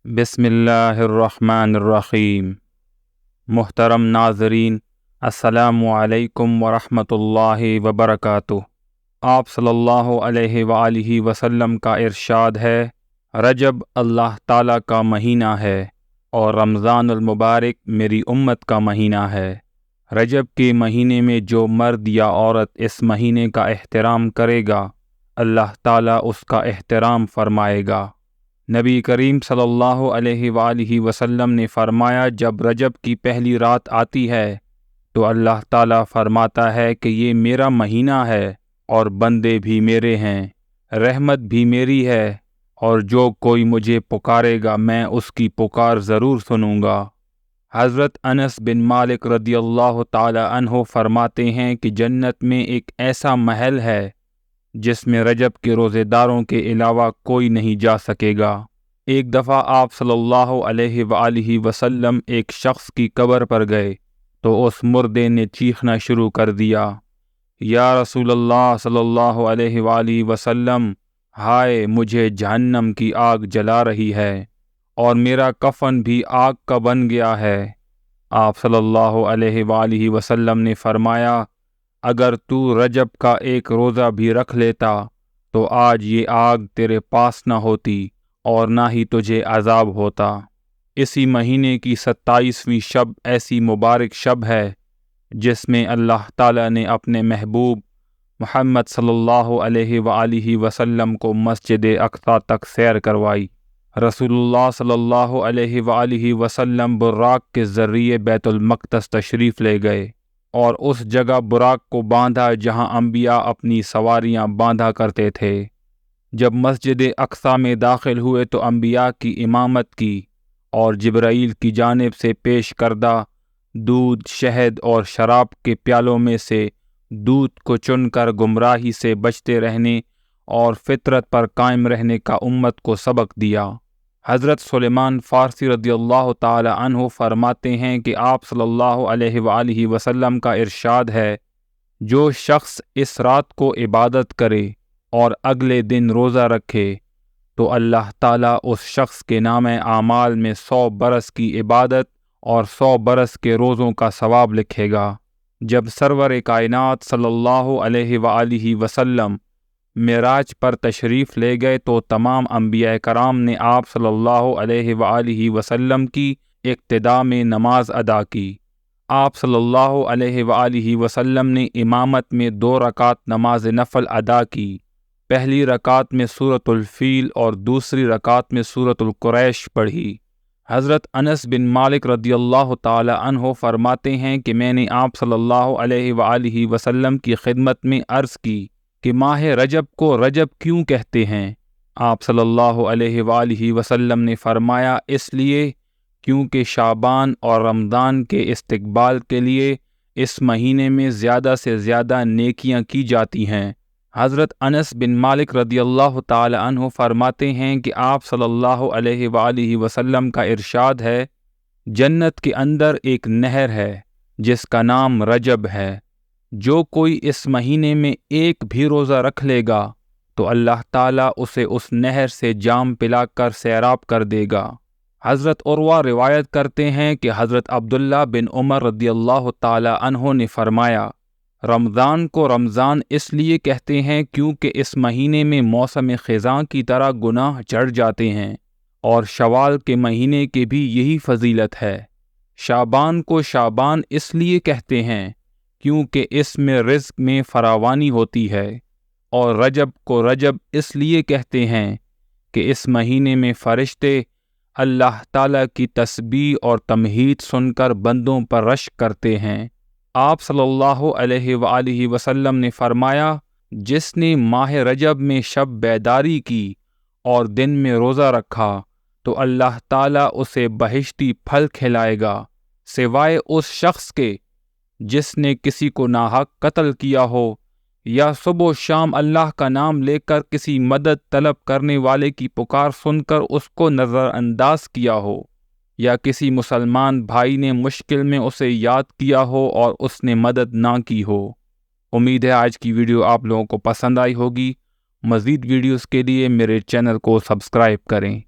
بسم اللہ الرحمن الرحیم۔ محترم ناظرین، السلام علیکم ورحمۃ اللہ وبرکاتہ۔ آپ صلی اللہ علیہ وآلہ وسلم کا ارشاد ہے، رجب اللہ تعالیٰ کا مہینہ ہے اور رمضان المبارک میری امت کا مہینہ ہے۔ رجب کے مہینے میں جو مرد یا عورت اس مہینے کا احترام کرے گا، اللہ تعالیٰ اس کا احترام فرمائے گا۔ نبی کریم صلی اللہ علیہ وآلہ وسلم نے فرمایا، جب رجب کی پہلی رات آتی ہے تو اللہ تعالیٰ فرماتا ہے کہ یہ میرا مہینہ ہے اور بندے بھی میرے ہیں، رحمت بھی میری ہے، اور جو کوئی مجھے پکارے گا میں اس کی پکار ضرور سنوں گا۔ حضرت انس بن مالک رضی اللہ تعالی عنہ فرماتے ہیں کہ جنت میں ایک ایسا محل ہے جس میں رجب کے روزے داروں کے علاوہ کوئی نہیں جا سکے گا۔ ایک دفعہ آپ صلی اللہ علیہ وآلہ وسلم ایک شخص کی قبر پر گئے تو اس مردے نے چیخنا شروع کر دیا، یا رسول اللہ صلی اللہ علیہ وآلہ وسلم، ہائے مجھے جہنم کی آگ جلا رہی ہے اور میرا کفن بھی آگ کا بن گیا ہے۔ آپ صلی اللہ علیہ وآلہ وسلم نے فرمایا، اگر تو رجب کا ایک روزہ بھی رکھ لیتا تو آج یہ آگ تیرے پاس نہ ہوتی اور نہ ہی تجھے عذاب ہوتا۔ اسی مہینے کی 27ویں شب ایسی مبارک شب ہے جس میں اللہ تعالیٰ نے اپنے محبوب محمد صلی اللہ علیہ وآلہ وسلم کو مسجد اقصیٰ تک سیر کروائی۔ رسول اللہ صلی اللہ علیہ وآلہ وسلم براق کے ذریعے بیت المقدس تشریف لے گئے اور اس جگہ براق کو باندھا جہاں انبیاء اپنی سواریاں باندھا کرتے تھے۔ جب مسجد اقصیٰ میں داخل ہوئے تو انبیاء کی امامت کی اور جبرائیل کی جانب سے پیش کردہ دودھ، شہد اور شراب کے پیالوں میں سے دودھ کو چن کر گمراہی سے بچتے رہنے اور فطرت پر قائم رہنے کا امت کو سبق دیا۔ حضرت سلیمان فارسی رضی اللہ تعالی عنہ فرماتے ہیں کہ آپ صلی اللہ علیہ وآلہ وسلم کا ارشاد ہے، جو شخص اس رات کو عبادت کرے اور اگلے دن روزہ رکھے تو اللہ تعالیٰ اس شخص کے نام اعمال میں 100 برس کی عبادت اور 100 برس کے روزوں کا ثواب لکھے گا۔ جب سرور کائنات صلی اللہ علیہ وآلہ وسلم معراج پر تشریف لے گئے تو تمام انبیاء کرام نے آپ صلی اللہ علیہ وآلہ وسلم کی اقتداء میں نماز ادا کی۔ آپ صلی اللہ علیہ وآلہ وسلم نے امامت میں 2 رکعت نماز نفل ادا کی۔ پہلی رکعت میں سورۃ الفیل اور دوسری رکعت میں سورۃ القریش پڑھی۔ حضرت انس بن مالک رضی اللہ تعالی عنہ فرماتے ہیں کہ میں نے آپ صلی اللہ علیہ وآلہ وسلم کی خدمت میں عرض کی کہ ماہ رجب کو رجب کیوں کہتے ہیں؟ آپ صلی اللہ علیہ وآلہ وسلم نے فرمایا، اس لیے کیونکہ شعبان اور رمضان کے استقبال کے لیے اس مہینے میں زیادہ سے زیادہ نیکیاں کی جاتی ہیں۔ حضرت انس بن مالک رضی اللہ تعالی عنہ فرماتے ہیں کہ آپ صلی اللہ علیہ وآلہ وسلم کا ارشاد ہے، جنت کے اندر ایک نہر ہے جس کا نام رجب ہے، جو کوئی اس مہینے میں ایک بھی روزہ رکھ لے گا تو اللہ تعالیٰ اسے اس نہر سے جام پلا کر سیراب کر دے گا۔ حضرت عروہ روایت کرتے ہیں کہ حضرت عبداللہ بن عمر رضی اللہ تعالی عنہ نے فرمایا، رمضان کو رمضان اس لیے کہتے ہیں کیونکہ اس مہینے میں موسم خزاں کی طرح گناہ چڑھ جاتے ہیں، اور شوال کے مہینے کی بھی یہی فضیلت ہے۔ شعبان کو شعبان اس لیے کہتے ہیں کیونکہ اس میں رزق میں فراوانی ہوتی ہے، اور رجب کو رجب اس لیے کہتے ہیں کہ اس مہینے میں فرشتے اللہ تعالیٰ کی تسبیح اور تمہید سن کر بندوں پر رشک کرتے ہیں۔ آپ صلی اللہ علیہ وآلہ وسلم نے فرمایا، جس نے ماہ رجب میں شب بیداری کی اور دن میں روزہ رکھا تو اللہ تعالیٰ اسے بہشتی پھل کھلائے گا، سوائے اس شخص کے جس نے کسی کو ناحق قتل کیا ہو، یا صبح و شام اللہ کا نام لے کر کسی مدد طلب کرنے والے کی پکار سن کر اس کو نظر انداز کیا ہو، یا کسی مسلمان بھائی نے مشکل میں اسے یاد کیا ہو اور اس نے مدد نہ کی ہو۔ امید ہے آج کی ویڈیو آپ لوگوں کو پسند آئی ہوگی۔ مزید ویڈیوز کے لیے میرے چینل کو سبسکرائب کریں۔